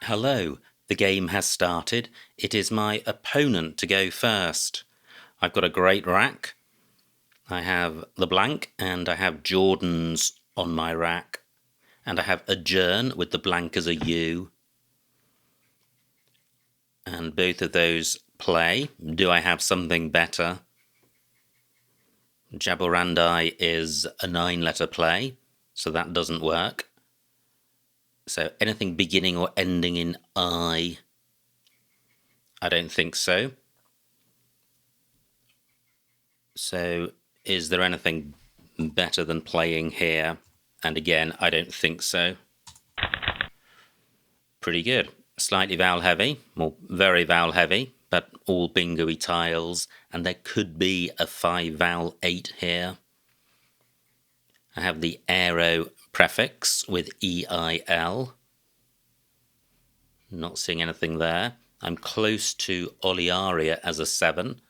Hello, the game has started. It is my opponent to go first. I've got a great rack. I have the blank and I have Jordans on my rack. And I have adjourn with the blank as a U. And both of those play. Do I have something better? Jaborandi is a 9-letter play, so that doesn't work. So anything beginning or ending in I don't think so. So is there anything better than playing here? And again, I don't think so. Pretty good. Slightly vowel heavy, or very vowel heavy, but all bingo-y tiles, and there could be a 5-vowel 8 here. I have the aero prefix with EIL. Not seeing anything there. I'm close to Olearia as a 7,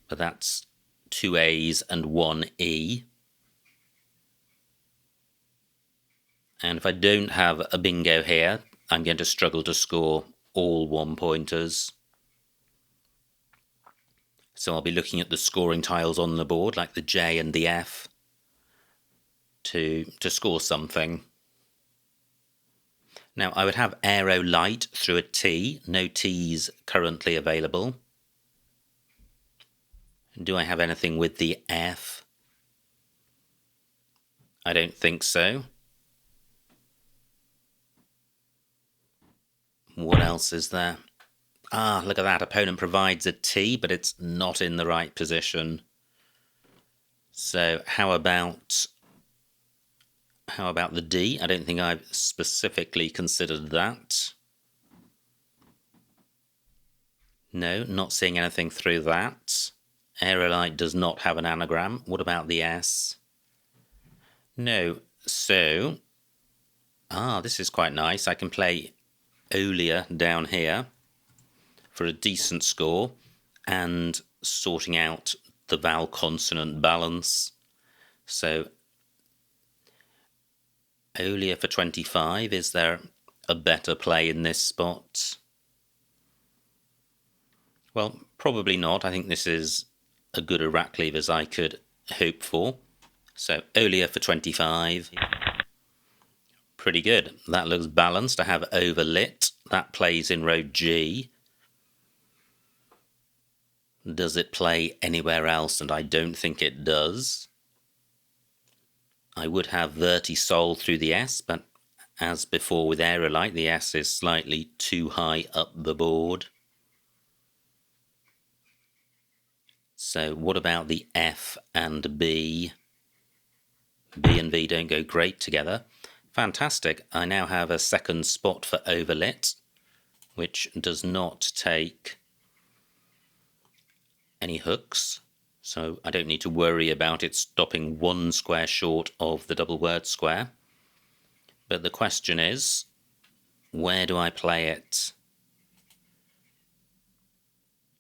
but that's 2 A's and 1 E. And if I don't have a bingo here, I'm going to struggle to score all 1-pointers. So I'll be looking at the scoring tiles on the board, like the J and the F, to score something. Now, I would have aero light through a T. No T's currently available. Do I have anything with the F? I don't think so. What else is there? Ah, look at that. Opponent provides a T, but it's not in the right position. So how about the D? I don't think I've specifically considered that. No, not seeing anything through that. Aerolite does not have an anagram. What about the S? No. So, this is quite nice. I can play Olea down here for a decent score and sorting out the vowel consonant balance. So Olea for 25. Is there a better play in this spot? Well, probably not. I think this is a good a rack leave as I could hope for. So Olea for 25. Pretty good. That looks balanced. I have overlit. That plays in row G. Does it play anywhere else? And I don't think it does. I would have vertisol through the S, but as before with aerolite, the S is slightly too high up the board. So what about the F and B? B and V don't go great together. Fantastic. I now have a second spot for overlit, which does not take any hooks, so I don't need to worry about it stopping 1 square short of the double word square. But the question is, where do I play it?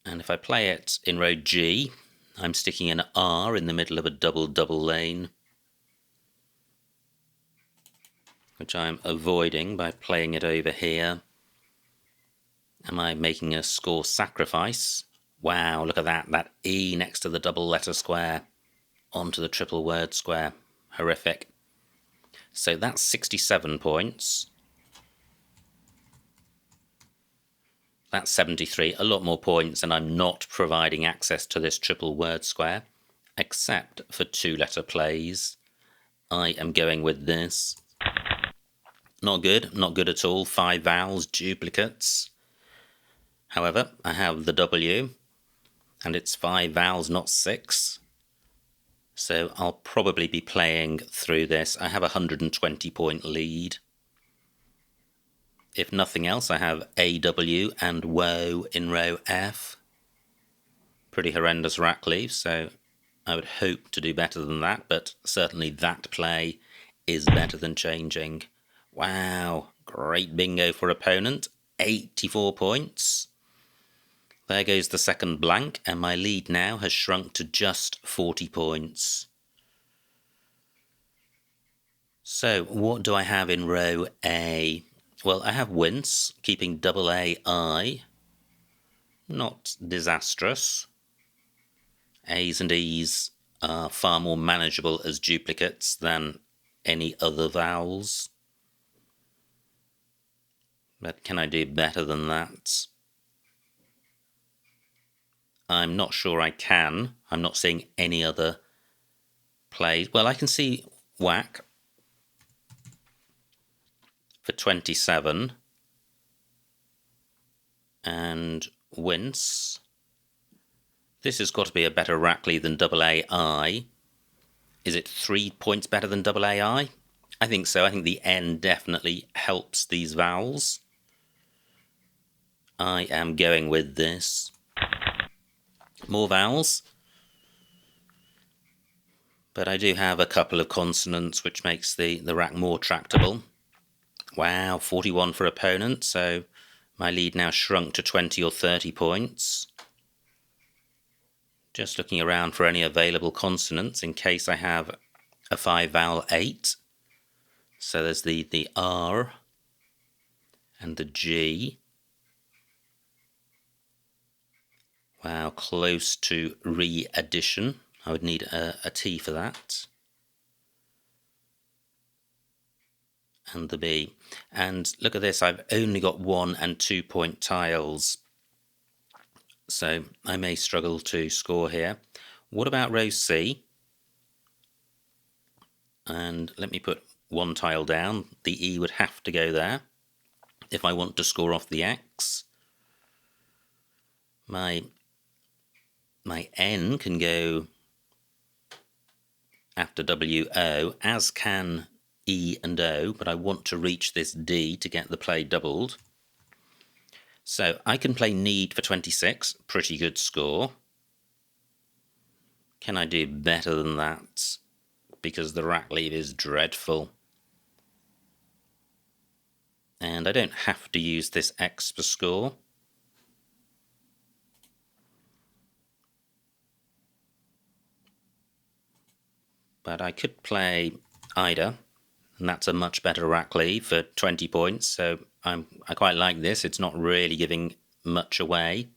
And if I play it in row G, I'm sticking an R in the middle of a double lane, which I'm avoiding by playing it over here. Am I making a score sacrifice? Wow, look at that. That E next to the double letter square onto the triple word square. Horrific. So that's 67 points. That's 73. A lot more points, and I'm not providing access to this triple word square, except for 2-letter plays. I am going with this. Not good. Not good at all. 5 vowels, duplicates. However, I have the W, and it's 5 vowels, not 6. So I'll probably be playing through this. I have a 120-point lead. If nothing else, I have AW and woe in row F. Pretty horrendous rack leave, so I would hope to do better than that, but certainly that play is better than changing. Wow, great bingo for opponent. 84 points. There goes the second blank, and my lead now has shrunk to just 40 points. So what do I have in row A? Well, I have wince, keeping double AI. Not disastrous. A's and E's are far more manageable as duplicates than any other vowels. But can I do better than that? I'm not sure I can. I'm not seeing any other plays. Well, I can see whack for 27 and wince. This has got to be a better Rackley than double AI. Is it 3 points better than double AI? I think so. I think the N definitely helps these vowels. I am going with this. More vowels. But I do have a couple of consonants, which makes the rack more tractable. Wow, 41 for opponent, so my lead now shrunk to 20 or 30 points. Just looking around for any available consonants in case I have a 5-vowel 8. So there's the R and the G. Wow, close to re-addition. I would need a T for that. And the B. And look at this, I've only got 1 and 2 point tiles. So I may struggle to score here. What about row C? And let me put 1 tile down. The E would have to go there if I want to score off the X. My N can go after WO, as can E and O, but I want to reach this D to get the play doubled. So I can play need for 26, pretty good score. Can I do better than that? Because the rack lead is dreadful. And I don't have to use this X for score. But I could play Ida, and that's a much better rack lead for 20 points, so I quite like this. It's not really giving much away.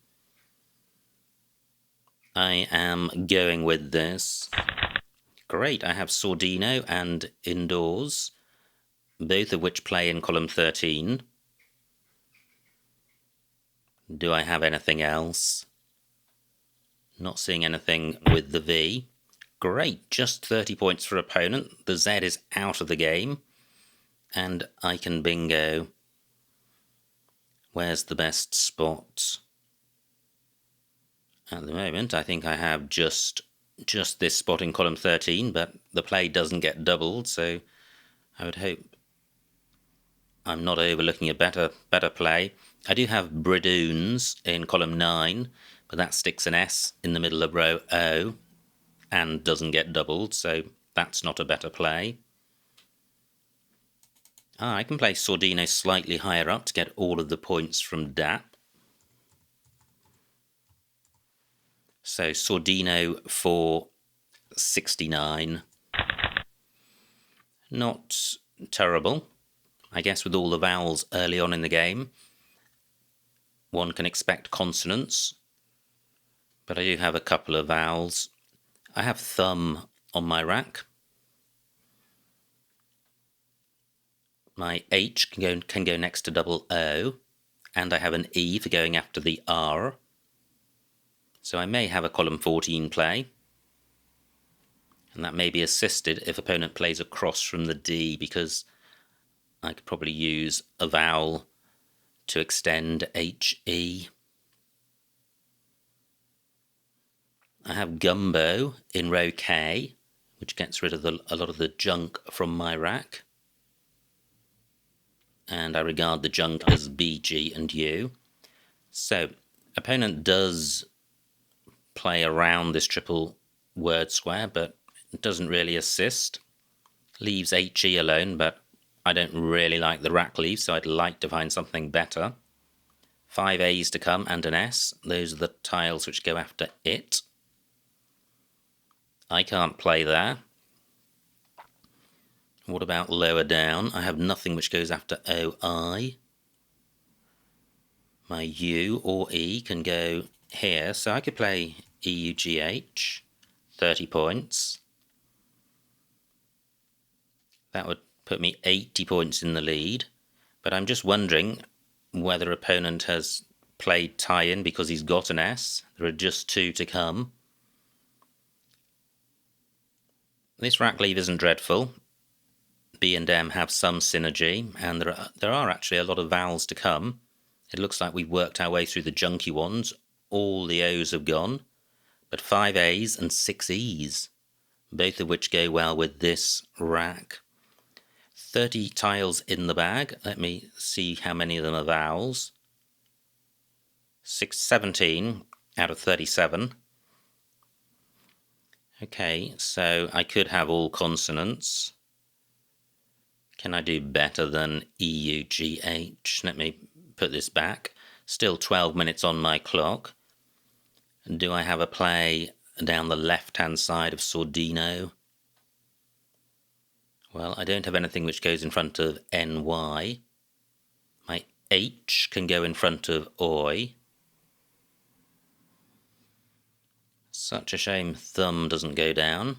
I am going with this. Great, I have Sordino and Indoors, both of which play in column 13. Do I have anything else? Not seeing anything with the V. Great, just 30 points for opponent. The Z is out of the game. And I can bingo. Where's the best spot? At the moment, I think I have just this spot in column 13, but the play doesn't get doubled, so I would hope I'm not overlooking a better play. I do have Bridoons in column 9, but that sticks an S in the middle of row O and doesn't get doubled, so that's not a better play. I can play Sordino slightly higher up to get all of the points from DAP. So Sordino for 69. Not terrible. I guess with all the vowels early on in the game, one can expect consonants. But I do have a couple of vowels. I have thumb on my rack. My H can go next to double O, and I have an E for going after the R. So I may have a column 14 play, and that may be assisted if opponent plays across from the D, because I could probably use a vowel to extend HE. I have Gumbo in row K, which gets rid of a lot of the junk from my rack. And I regard the junk as B, G, and U. So, opponent does play around this triple word square, but it doesn't really assist. Leaves HE alone, but I don't really like the rack leave, so I'd like to find something better. 5 A's to come and an S. Those are the tiles which go after it. I can't play there. What about lower down? I have nothing which goes after OI. My U or E can go here, so I could play EUGH, 30 points. That would put me 80 points in the lead, but I'm just wondering whether opponent has played tie-in because he's got an S. There are just 2 to come. This rack leave isn't dreadful. B and M have some synergy, and there are actually a lot of vowels to come. It looks like we've worked our way through the junky ones. All the O's have gone, but 5 A's and 6 E's, both of which go well with this rack. 30 tiles in the bag. Let me see how many of them are vowels. 17 out of 37. Okay, so I could have all consonants. Can I do better than EUGH? Let me put this back. Still 12 minutes on my clock. Do I have a play down the left-hand side of Sordino? Well, I don't have anything which goes in front of NY. My H can go in front of OI. Such a shame thumb doesn't go down.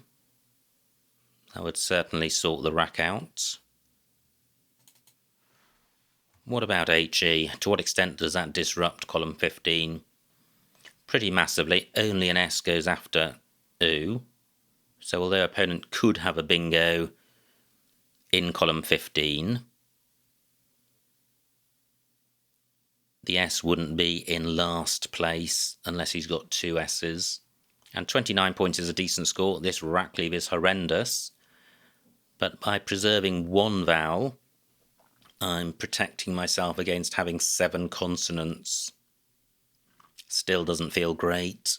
That would certainly sort the rack out. What about HE? To what extent does that disrupt column 15? Pretty massively. Only an S goes after U. So although opponent could have a bingo in column 15, the S wouldn't be in last place unless he's got 2 S's. And 29 points is a decent score. This rack leave is horrendous. But by preserving 1 vowel, I'm protecting myself against having 7 consonants. Still doesn't feel great.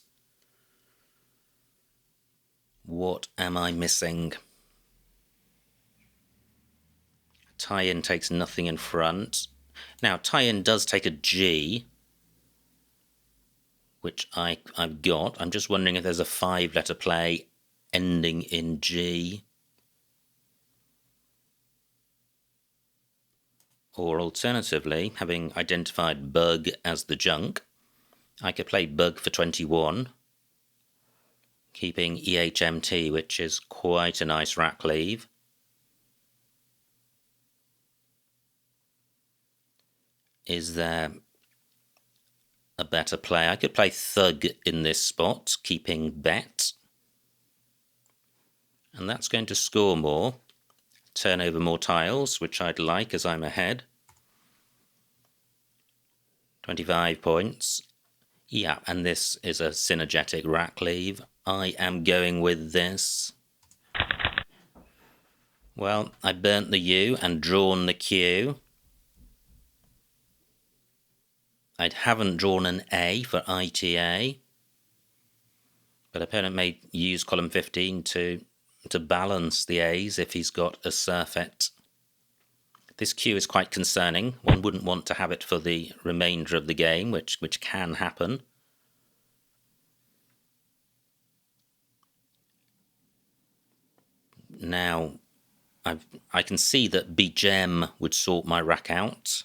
What am I missing? Tie-in takes nothing in front. Now, tie-in does take a G, which I've got. I'm just wondering if there's a 5-letter play ending in G. Or alternatively, having identified bug as the junk, I could play bug for 21, keeping EHMT, which is quite a nice rack leave. Is there a better play? I could play thug in this spot, keeping bet. And that's going to score more. Turn over more tiles, which I'd like as I'm ahead. 25 points. Yeah, and this is a synergetic rack leave. I am going with this. Well, I burnt the U and drawn the Q. I haven't drawn an A for ITA, but opponent may use column 15 to balance the A's if he's got a surfeit. This Q is quite concerning. One wouldn't want to have it for the remainder of the game, which can happen. Now, I can see that Bgem would sort my rack out.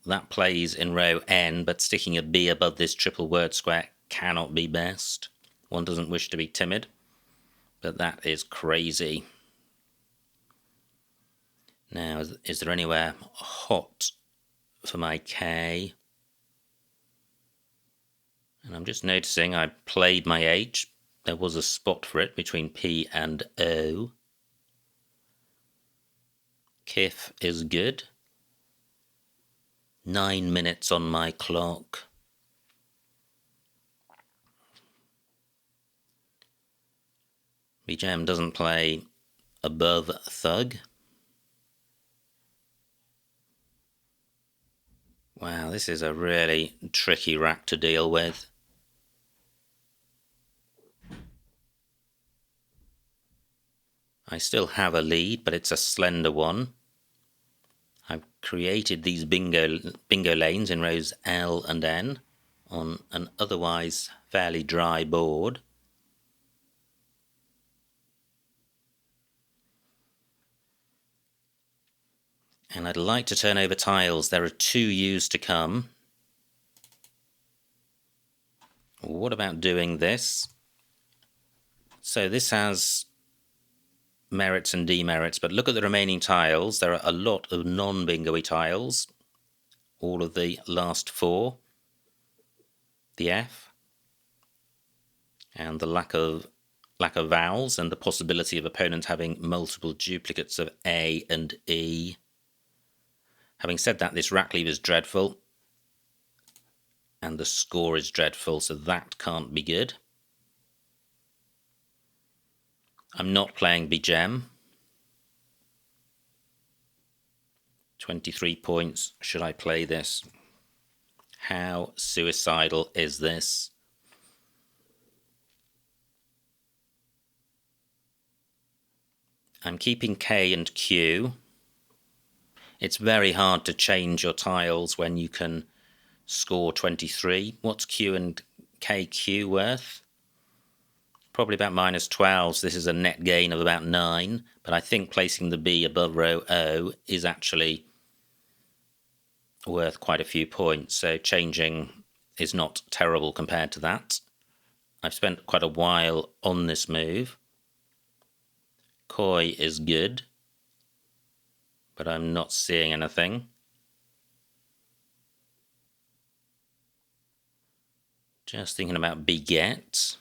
That plays in row N, but sticking a B above this triple word square cannot be best. One doesn't wish to be timid, but that is crazy. Now, is there anywhere hot for my K? And I'm just noticing I played my H. There was a spot for it between P and O. Kif is good. 9 minutes on my clock. Bgem doesn't play above thug. Wow, this is a really tricky rack to deal with. I still have a lead, but it's a slender one. I've created these bingo lanes in rows L and N on an otherwise fairly dry board. And I'd like to turn over tiles. There are 2 U's to come. What about doing this? So this has merits and demerits, but look at the remaining tiles. There are a lot of non-bingo-y tiles. All of the last 4. The F. And the lack of vowels and the possibility of opponents having multiple duplicates of A and E. Having said that, this rack lever is dreadful. And the score is dreadful, so that can't be good. I'm not playing Begem. 23 points. Should I play this? How suicidal is this? I'm keeping K and Q. It's very hard to change your tiles when you can score 23. What's Q and KQ worth? Probably about -12, so this is a net gain of about 9. But I think placing the B above row O is actually worth quite a few points. So changing is not terrible compared to that. I've spent quite a while on this move. Koi is good, but I'm not seeing anything. Just thinking about beget.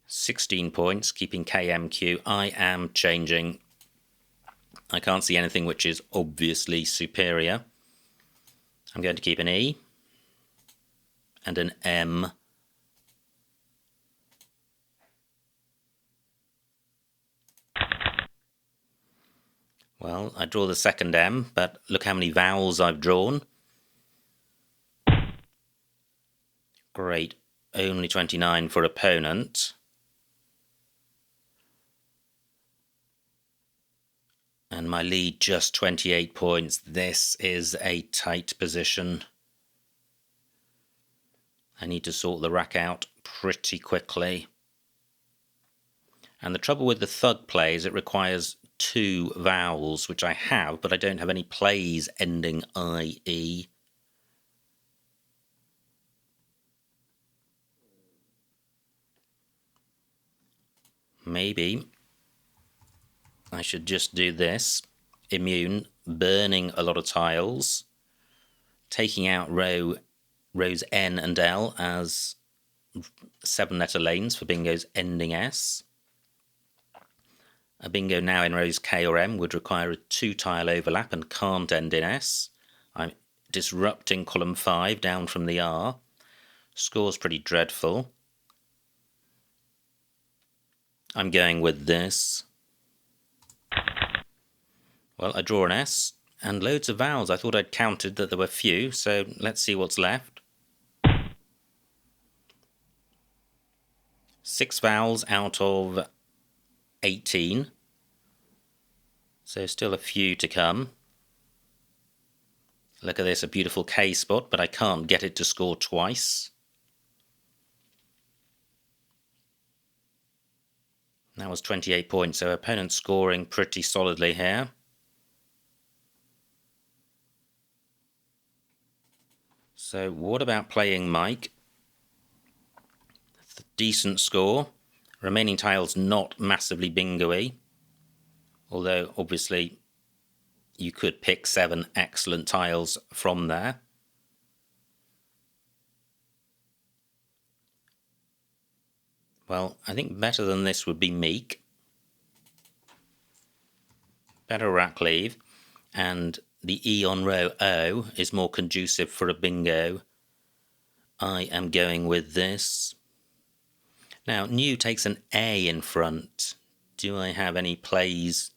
$16 points, keeping KMQ. I am changing. I can't see anything which is obviously superior. I'm going to keep an E and an M. Well, I draw the second M, but look how many vowels I've drawn. Great, only 29 for opponent. And my lead just 28 points. This is a tight position. I need to sort the rack out pretty quickly. And the trouble with the thug play is it requires 2 vowels, which I have, but I don't have any plays ending IE. Maybe I should just do this. Immune, burning a lot of tiles, taking out rows N and L as 7-letter lanes for bingos ending S. A bingo now in rows K or M would require a 2-tile overlap and can't end in S. I'm disrupting column 5 down from the R. Score's pretty dreadful. I'm going with this. Well, I draw an S and loads of vowels. I thought I'd counted that there were few, so let's see what's left. 6 vowels out of 18. So still a few to come. Look at this, a beautiful K spot, but I can't get it to score twice. That was 28 points, so opponent scoring pretty solidly here. So what about playing Mike? Decent score. Remaining tiles not massively bingo-y. Although, obviously, you could pick 7 excellent tiles from there. Well, I think better than this would be Meek. Better rack leave. And the E on row O is more conducive for a bingo. I am going with this. Now, New takes an A in front. Do I have any plays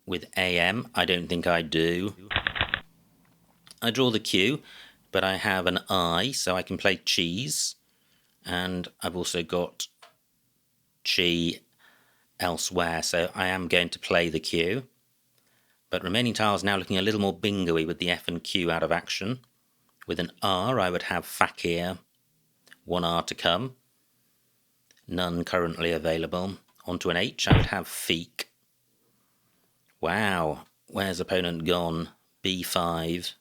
with AM? I don't think I do. I draw the Q, but I have an I, so I can play cheese. And I've also got chi elsewhere, so I am going to play the Q. But remaining tiles now looking a little more bingo-y with the F and Q out of action. With an R, I would have Fakir, 1 R to come. None currently available. Onto an H, I would have feek. Wow, where's opponent gone? B5.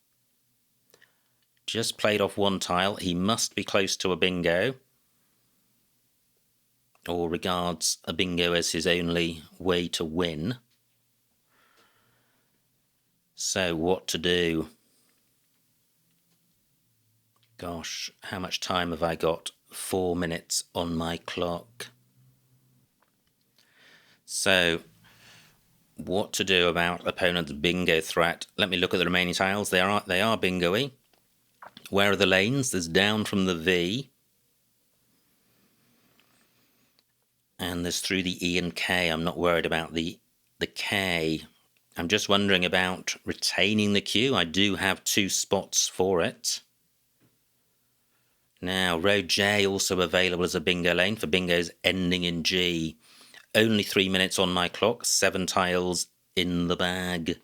Just played off one tile. He must be close to a bingo, or regards a bingo as his only way to win. So what to do? Gosh, how much time have I got? 4 minutes on my clock. So what to do about opponent's bingo threat? Let me look at the remaining tiles. They are bingo-y. Where are the lanes? There's down from the V. And there's through the E and K. I'm not worried about the K. I'm just wondering about retaining the Q. I do have 2 spots for it. Now, row J also available as a bingo lane for bingos ending in G. Only 3 minutes on my clock, 7 tiles in the bag.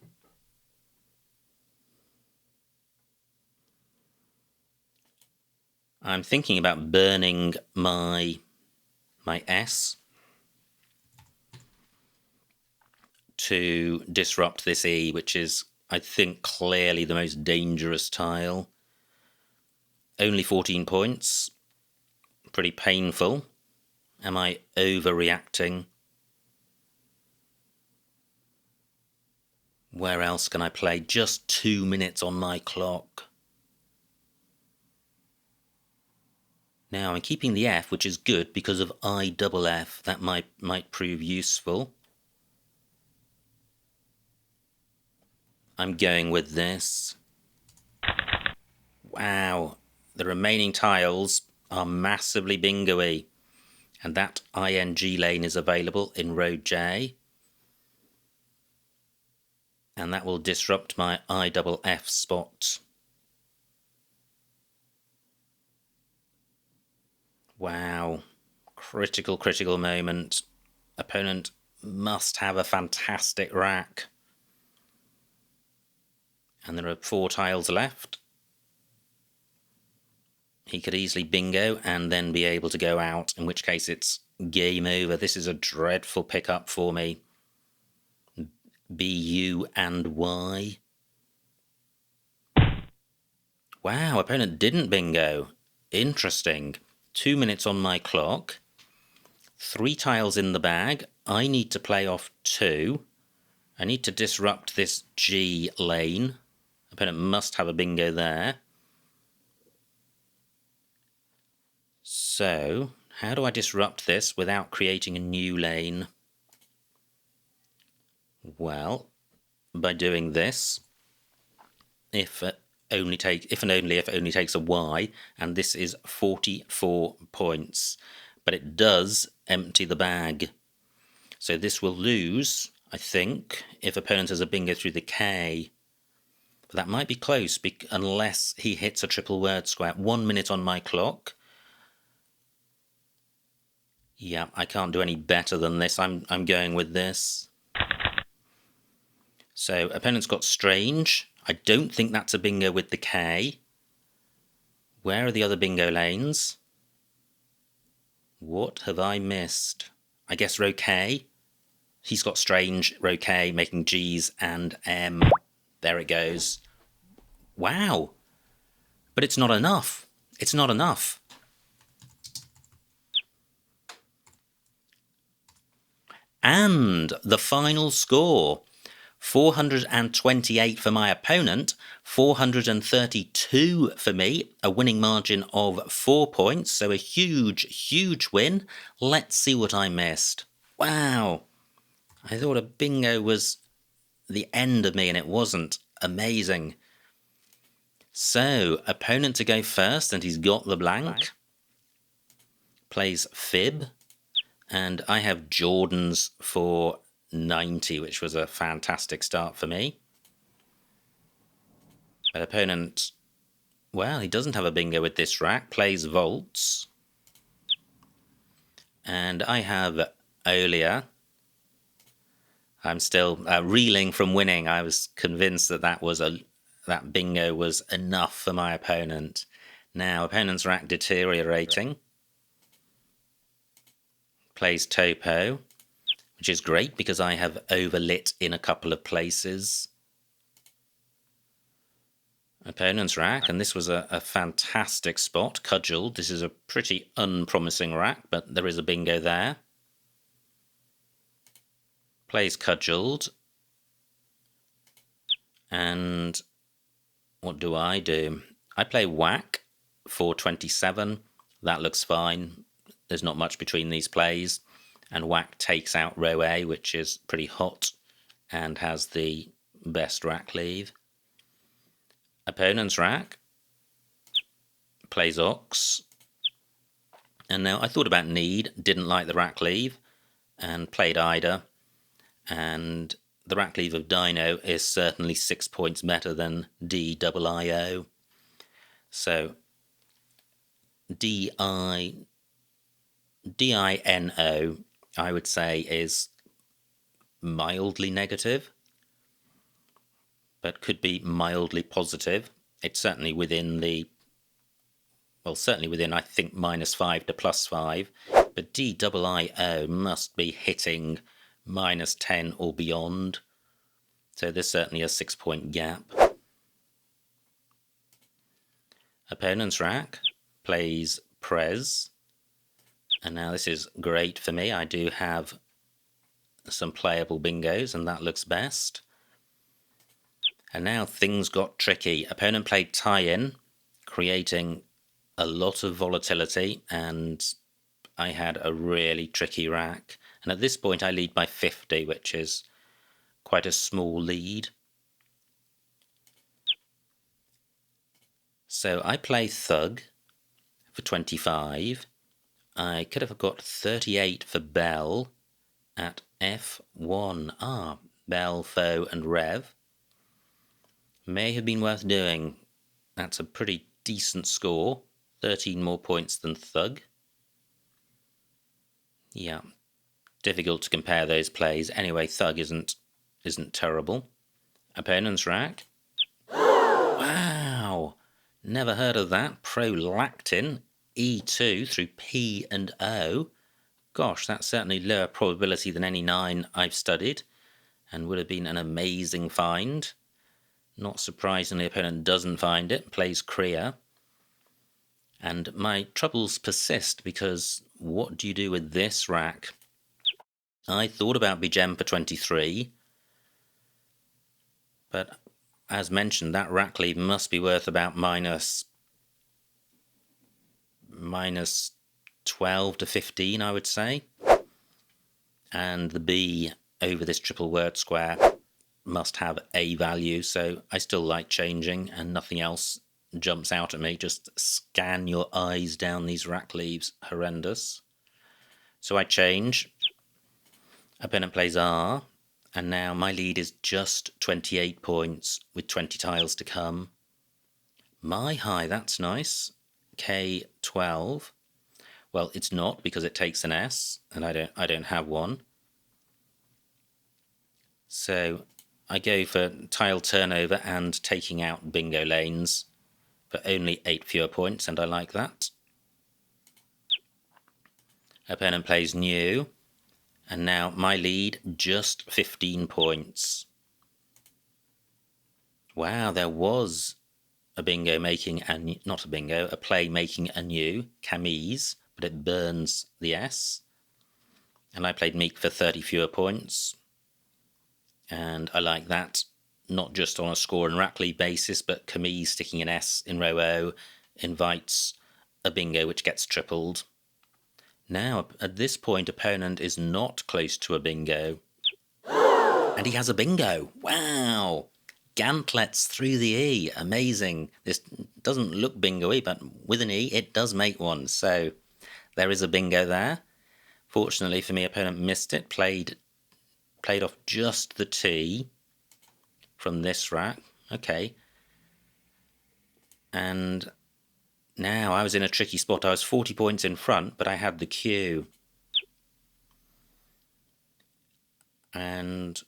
I'm thinking about burning my S to disrupt this E, which is, I think, clearly the most dangerous tile. Only 14 points. Pretty painful. Am I overreacting? Where else can I play? Just 2 minutes on my clock. Now I'm keeping the F, which is good because of IFF. That might prove useful. I'm going with this. Wow, the remaining tiles are massively bingo-y. And that ING lane is available in row J. And that will disrupt my IFF spot. Wow, critical moment. Opponent must have a fantastic rack. And there are 4 tiles left. He could easily bingo and then be able to go out, in which case it's game over. This is a dreadful pickup for me. B, U, and Y. Wow, opponent didn't bingo. Interesting. 2 minutes on my clock. 3 tiles in the bag. I need to play off 2. I need to disrupt this G lane. Opponent must have a bingo there. So, how do I disrupt this without creating a new lane? Well, by doing this. If and only if it only takes a Y, and this is 44 points. But it does empty the bag. So this will lose, I think, if opponent has a bingo through the K. But that might be close, unless he hits a triple word square. 1 minute on my clock. Yeah, I can't do any better than this. I'm going with this. So opponent's got strange. I don't think that's a bingo with the K. Where are the other bingo lanes? What have I missed? I guess row K. He's got strange, row K, making G's and M. There it goes. Wow. But it's not enough. It's not enough. And the final score. 428 for my opponent, 432 for me, a winning margin of 4 points, so a huge win. Let's see what I missed. Wow, I thought a bingo was the end of me and it wasn't. Amazing. So, opponent to go first, and he's got the blank. Plays fib, and I have Jordans for 90, which was a fantastic start for me. But opponent, well, he doesn't have a bingo with this rack, plays Volts. And I have Olia. I'm still reeling from winning. I was convinced that that bingo was enough for my opponent. Now, opponent's rack deteriorating. plays topo, which is great because I have overlit in a couple of places. Opponent's rack, and this was a fantastic spot, cudgelled. This is a pretty unpromising rack, but there is a bingo there. Plays cudgelled. And what do? I play whack for 27. That looks fine. There's not much between these plays. And whack takes out row A, which is pretty hot and has the best rack leave. Opponent's rack plays ox. And now I thought about need, didn't like the rack leave, and played Ida. And the rack leave of Dino is certainly 6 points better than DIIO. So DINO, I would say, is mildly negative, but could be mildly positive. It's certainly within the, well, certainly within, I think, -5 to +5, but DIIO must be hitting -10 or beyond. So there's certainly a 6-point gap. Opponent's rack plays Prez. And now this is great for me. I do have some playable bingos, and that looks best. And now things got tricky. Opponent played tie-in, creating a lot of volatility, and I had a really tricky rack. And at this point I lead by 50, which is quite a small lead. So I play thug for 25. I could have got 38 for bell at F1. Bell, foe and rev. May have been worth doing. That's a pretty decent score. 13 more points than thug. Yeah, difficult to compare those plays. Anyway, thug isn't terrible. Opponent's rack. Wow, never heard of that. Prolactin, E2 through P and O. Gosh, that's certainly lower probability than any 9 I've studied, and would have been an amazing find. Not surprisingly, opponent doesn't find it, plays Kriya. And my troubles persist, because what do you do with this rack? I thought about Bgem for 23, but as mentioned, that rack lead must be worth about minus 12 to 15, I would say. And the B over this triple word square must have a value, so I still like changing, and nothing else jumps out at me. Just scan your eyes down these rack leaves. Horrendous. So I change. Opponent plays R, and now my lead is just 28 points with 20 tiles to come. My high, that's nice. K12. Well, it's not, because it takes an S, and I don't have one. So I go for tile turnover and taking out bingo lanes for only 8 fewer points, and I like that. Opponent plays new, and now my lead just 15 points. Wow, there was a bingo making not a bingo, a play making a new Camise, but it burns the S. And I played Meek for 30 fewer points. And I like that, not just on a score and rack lead basis, but Camise sticking an S in row O invites a bingo which gets tripled. Now, at this point, opponent is not close to a bingo. And he has a bingo. Wow! Gantlets through the E. Amazing. This doesn't look bingo-y, but with an E, it does make one. So there is a bingo there. Fortunately for me, opponent missed it. Played off just the T from this rack. Okay. And now I was in a tricky spot. I was 40 points in front, but I had the Q. And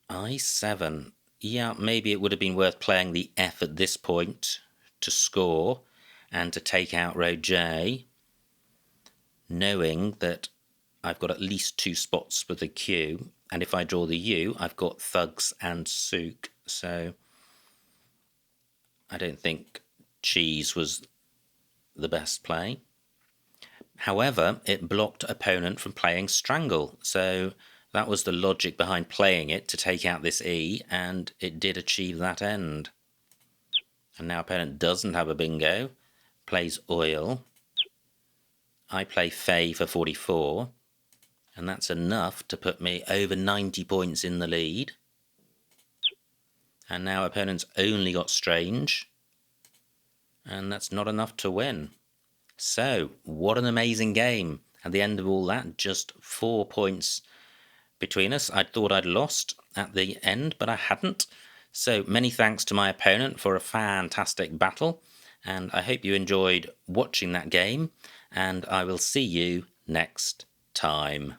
I7. Yeah, maybe it would have been worth playing the F at this point to score and to take out row J, knowing that I've got at least 2 spots with the Q, and if I draw the U, I've got thugs and souk, so I don't think cheese was the best play. However, it blocked opponent from playing strangle, so that was the logic behind playing it, to take out this E, and it did achieve that end. And now opponent doesn't have a bingo, plays oil. I play fey for 44, and that's enough to put me over 90 points in the lead. And now opponent's only got strange, and that's not enough to win. So, what an amazing game. At the end of all that, just 4 points between us. I thought I'd lost at the end, but I hadn't. So, many thanks to my opponent for a fantastic battle, and I hope you enjoyed watching that game, and I will see you next time.